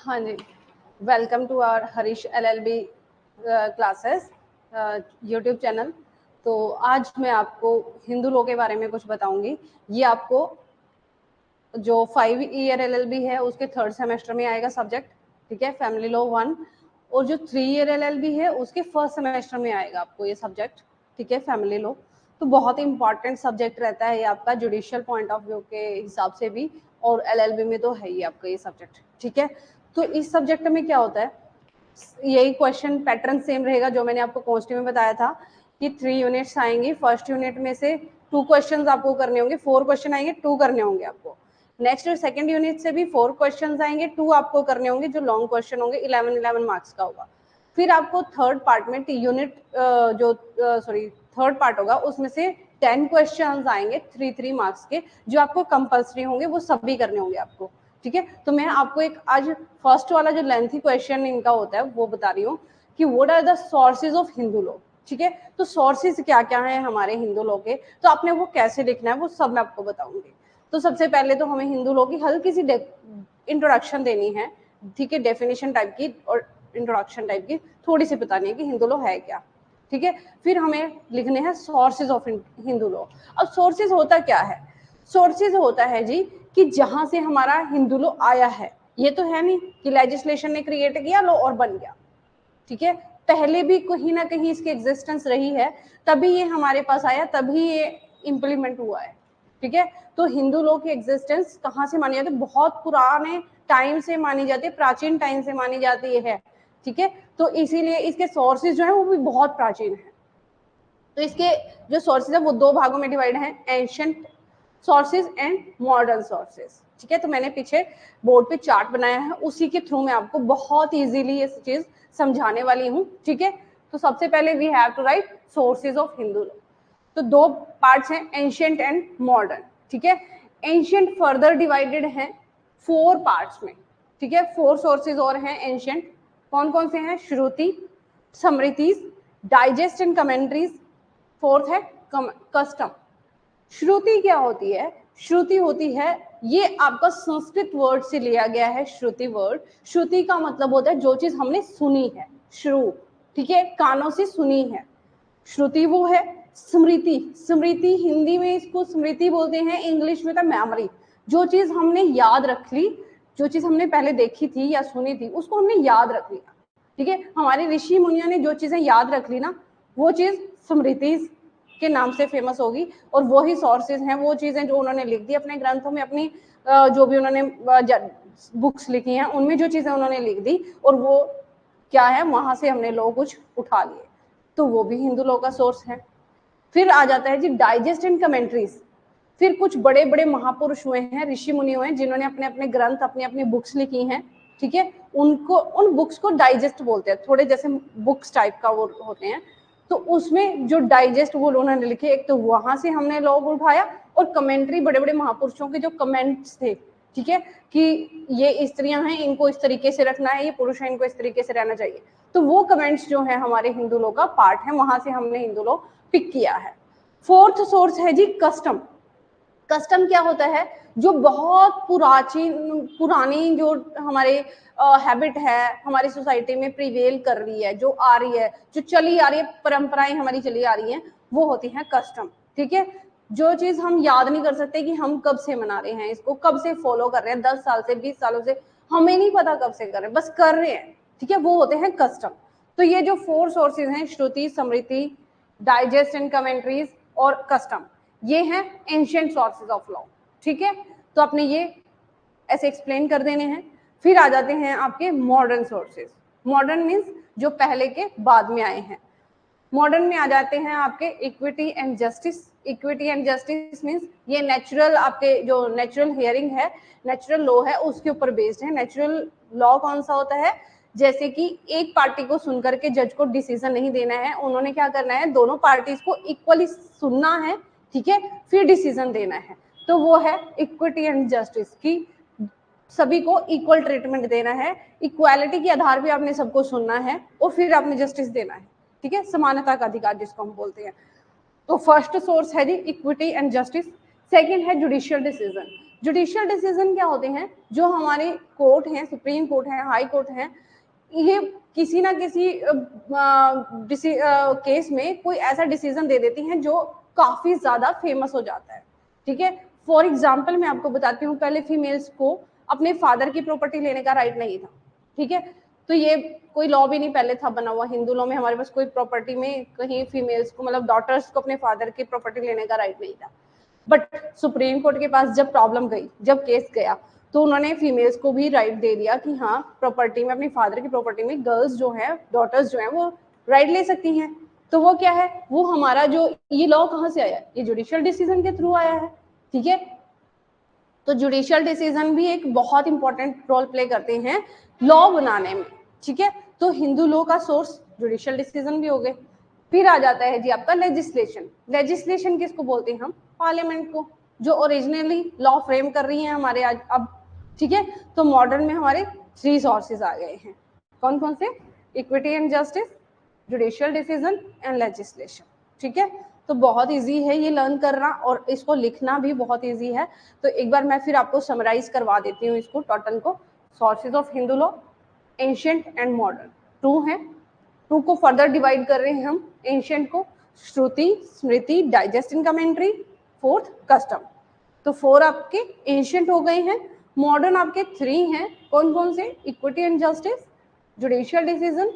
हाँ जी, welcome to our Harish LLB classes YouTube channel. तो आज मैं आपको हिंदू लॉ के बारे में कुछ बताऊंगी। ये आपको जो 5 ईयर एलएलबी है उसके थर्ड सेमेस्टर में आएगा सब्जेक्ट, ठीक है, फैमिली लॉ 1। और जो 3 ईयर एलएलबी है उसके फर्स्ट सेमेस्टर में आएगा आपको ये सब्जेक्ट, ठीक है, फैमिली लॉ। तो बहुत ही इंपॉर्टेंट सब्जेक्ट रहता है ये आपका जुडिशियल पॉइंट ऑफ व्यू के हिसाब से भी, और एलएलबी में तो है ही आपका ये सब्जेक्ट, ठीक है। तो इस सब्जेक्ट में क्या होता है, यही क्वेश्चन पैटर्न सेम रहेगा जो मैंने आपको कॉन्स्टिट्यूट में बताया था कि 3 यूनिट्स आएंगी। फर्स्ट यूनिट में से 2 क्वेश्चंस आपको करने होंगे, 4 क्वेश्चन आएंगे, 2 करने होंगे आपको। नेक्स्ट सेकंड यूनिट से भी 4 क्वेश्चंस आएंगे, 2 आपको करने होंगे, जो लॉन्ग क्वेश्चन होंगे 11 मार्क्स का होगा। फिर आपको थर्ड पार्ट में यूनिट थर्ड पार्ट होगा, उसमें से 10 क्वेश्चंस आएंगे 3 मार्क्स के, जो आपको कंपल्सरी होंगे, वो सभी करने होंगे आपको, ठीक है। तो मैं आपको एक आज फर्स्ट वाला जो लेंथी क्वेश्चन इनका होता है वो बता रही हूँ कि what are the sources of Hindu law, ठीक है। तो सोर्सेज क्या क्या है हमारे हिंदू लॉ के, तो आपने वो कैसे लिखना है वो सब मैं आपको बताऊंगी। तो सबसे पहले तो हमें हिंदू लॉ की हल्की सी इंट्रोडक्शन देनी है, ठीक है, डेफिनेशन टाइप की और इंट्रोडक्शन टाइप की थोड़ी सी बतानी है कि हिंदू लॉ है क्या, ठीक है। फिर हमें लिखने हैं सोर्सेज ऑफ हिंदू लॉ। अब सोर्सेज होता क्या है, सोर्सेज होता है जी कि जहां से हमारा हिंदू लॉ आया है। ये तो है नहीं कि लेजिस्लेशन ने क्रिएट किया लॉ और बन गया, ठीक है। पहले भी कहीं ना कहीं इसकी एग्जिस्टेंस रही है, तभी ये हमारे पास आया, तभी ये इम्प्लीमेंट हुआ है, ठीक है। तो हिंदू लॉ की एग्जिस्टेंस कहाँ से मानी जाती है, बहुत पुराने टाइम से मानी जाती है, प्राचीन टाइम से मानी जाती है, ठीक है। तो इसीलिए इसके सोर्सेज जो है वो भी बहुत प्राचीन है। तो इसके जो सोर्सेज है वो 2 भागों में डिवाइड है, ancient sources and modern sources, ठीक है। तो मैंने पीछे बोर्ड पे चार्ट बनाया है, उसी के थ्रू मैं आपको बहुत इजीली ये चीज समझाने वाली हूँ, ठीक है। तो सबसे पहले we have to write sources of Hindu law. तो 2 पार्ट्स हैं, एंशिएंट एंड मॉडर्न, ठीक है। एंशिएंट फर्दर डिवाइडेड है 4 पार्ट्स में, ठीक है। 4 सोर्सेज और हैं एंशिएंट। कौन कौन से हैं, श्रुति, smritis, digest and commentaries, fourth है कस्टम। श्रुति क्या होती है, श्रुति होती है, ये आपका संस्कृत वर्ड से लिया गया है श्रुति वर्ड। श्रुति का मतलब होता है जो चीज हमने सुनी है, श्रु, ठीक है, कानों से सुनी है, श्रुति वो है। स्मृति, स्मृति हिंदी में इसको स्मृति बोलते हैं, इंग्लिश में था मेमोरी। जो चीज हमने याद रख ली, जो चीज हमने पहले देखी थी या सुनी थी उसको हमने याद रख लिया, ठीक है। हमारे ऋषि मुनियों ने जो चीजें याद रख ली ना, वो चीज स्मृति के नाम से फेमस होगी, और वो ही सोर्सेज हैं, वो चीजें जो उन्होंने लिख दी अपने ग्रंथों में, अपनी जो भी उन्होंने बुक्स लिखी हैं उनमें जो चीजें उन्होंने लिख दी, और वो क्या है, वहां से हमने लोग कुछ उठा लिए, तो वो भी हिंदू लॉ का सोर्स है। फिर आ जाता है जी डाइजेस्ट एंड कमेंट्रीज। फिर कुछ बड़े बड़े महापुरुष हुए हैं, ऋषि मुनि हुए हैं, जिन्होंने अपने अपने ग्रंथ, अपनी अपनी बुक्स लिखी हैं, ठीक है। उनको, उन बुक्स को डाइजेस्ट बोलते हैं, थोड़े जैसे बुक्स टाइप का वो होते हैं। तो उसमें जो डाइजेस्ट वो उन्होंने लिखे, एक तो वहां से हमने लोग उठाया, और कमेंट्री बड़े बड़े महापुरुषों के जो कमेंट्स थे, ठीक है, कि ये स्त्रियां हैं इनको इस तरीके से रखना है, ये पुरुष है इनको इस तरीके से रहना चाहिए, तो वो कमेंट्स जो है हमारे हिंदू लॉ का पार्ट है, वहां से हमने हिंदू लॉ पिक किया है। फोर्थ सोर्स है जी कस्टम। कस्टम क्या होता है, जो बहुत पुरानी जो हमारे हैबिट है हमारी सोसाइटी में प्रिवेल कर रही है, जो आ रही है, जो चली आ रही है, परंपराएं हमारी चली आ रही हैं, वो होती हैं कस्टम, ठीक है। जो चीज हम याद नहीं कर सकते कि हम कब से मना रहे हैं, इसको कब से फॉलो कर रहे हैं, 10 साल से, 20 सालों से, हमें नहीं पता कब से कर रहे हैं, बस कर रहे हैं, ठीक है, वो होते हैं कस्टम। तो ये जो 4 सोर्सेज हैं, श्रुति, स्मृति, डाइजेस्ट एंड कमेंट्रीज और कस्टम, ये हैं एंशिएंट सोर्सेज ऑफ लॉ, ठीक है। तो आपने ये ऐसे एक्सप्लेन कर देने हैं। फिर आ जाते हैं आपके मॉडर्न सोर्सेज। मॉडर्न मीन्स जो पहले के बाद में आए हैं। मॉडर्न में आ जाते हैं आपके equity and justice. Equity and justice means ये नेचुरल, आपके जो नेचुरल हियरिंग है, नेचुरल लॉ है, उसके ऊपर बेस्ड है। नेचुरल लॉ कौन सा होता है, जैसे कि एक पार्टी को सुनकर के जज को डिसीजन नहीं देना है, उन्होंने क्या करना है, दोनों पार्टीज को इक्वली सुनना है, ठीक है, फिर डिसीजन देना है। तो वो है इक्विटी एंड जस्टिस की, सभी को इक्वल ट्रीटमेंट देना है, इक्वालिटी के आधार पे आपने सबको सुनना है और फिर आपने जस्टिस देना है, ठीक है, समानता का अधिकार जिसको हम बोलते हैं। तो फर्स्ट सोर्स है जी इक्विटी एंड जस्टिस। सेकंड है जुडिशियल डिसीजन। जुडिशियल डिसीजन क्या होते हैं, जो हमारे कोर्ट हैं, सुप्रीम कोर्ट है, हाई कोर्ट है, ये किसी ना किसी केस में कोई ऐसा डिसीजन दे देती हैं जो काफी ज्यादा फेमस हो जाता है, ठीक है। फॉर एग्जाम्पल मैं आपको बताती हूँ, पहले फीमेल्स को अपने फादर की प्रॉपर्टी लेने का राइट नहीं था, ठीक है। तो ये कोई लॉ भी नहीं पहले था बना हुआ, हिंदू लॉ में हमारे पास कोई प्रॉपर्टी में कहीं फीमेल्स को, मतलब डॉटर्स को अपने फादर की प्रॉपर्टी लेने का राइट नहीं था। बट सुप्रीम कोर्ट के पास जब प्रॉब्लम गई, जब केस गया, तो उन्होंने फीमेल्स को भी राइट दे दिया कि हाँ, प्रॉपर्टी में, अपनी फादर की प्रॉपर्टी में गर्ल्स जो है, डॉटर्स जो है, वो राइट ले सकती हैं। तो वो क्या है, वो हमारा जो ये लॉ कहाँ से आया, ये जुडिशियल डिसीजन के थ्रू आया है, ठीक है। तो जुडिशियल डिसीजन भी एक बहुत इंपॉर्टेंट रोल प्ले करते हैं लॉ बनाने में, ठीक है। तो हिंदू लॉ का सोर्स जुडिशियल डिसीजन भी हो गए। फिर आ जाता है जी आपका लेजिस्लेशन। लेजिस्लेशन किसको बोलते हैं हम, पार्लियामेंट को, जो ओरिजिनली लॉ फ्रेम कर रही है हमारे आज अब, ठीक है। तो मॉडर्न में हमारे 3 सोर्सेज आ गए हैं, कौन कौन से, equity and justice, judicial decision and legislation, ठीक है। तो बहुत इजी है ये लर्न करना, और इसको लिखना भी बहुत इजी है। तो एक बार मैं फिर आपको समराइज करवा देती हूँ इसको, टोटल को। Sources of Hindu law, ancient and modern, 2 हैं। 2 को फर्दर डिवाइड कर रहे हैं हम, एंशियंट को Shruti, Smriti, digest and commentary, 4th custom. तो 4 आपके एंशियंट हो गए हैं। मॉडर्न आपके 3 हैं, कौन कौन से, equity and justice, judicial decision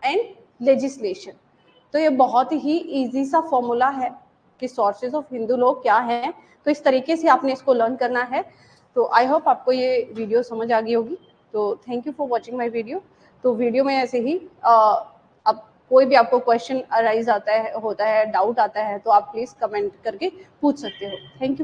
and legislation. तो ये बहुत ही इजी सा फॉर्मूला है कि सोर्सेज ऑफ हिंदू लॉ क्या है। तो इस तरीके से आपने इसको लर्न करना है। तो आई होप आपको ये वीडियो समझ आ गई होगी। तो thank you for watching my video. तो वीडियो में ऐसे ही अब कोई भी आपको क्वेश्चन अराइज आता है, होता है, डाउट आता है, तो आप प्लीज कमेंट करके पूछ सकते हो। Thank you.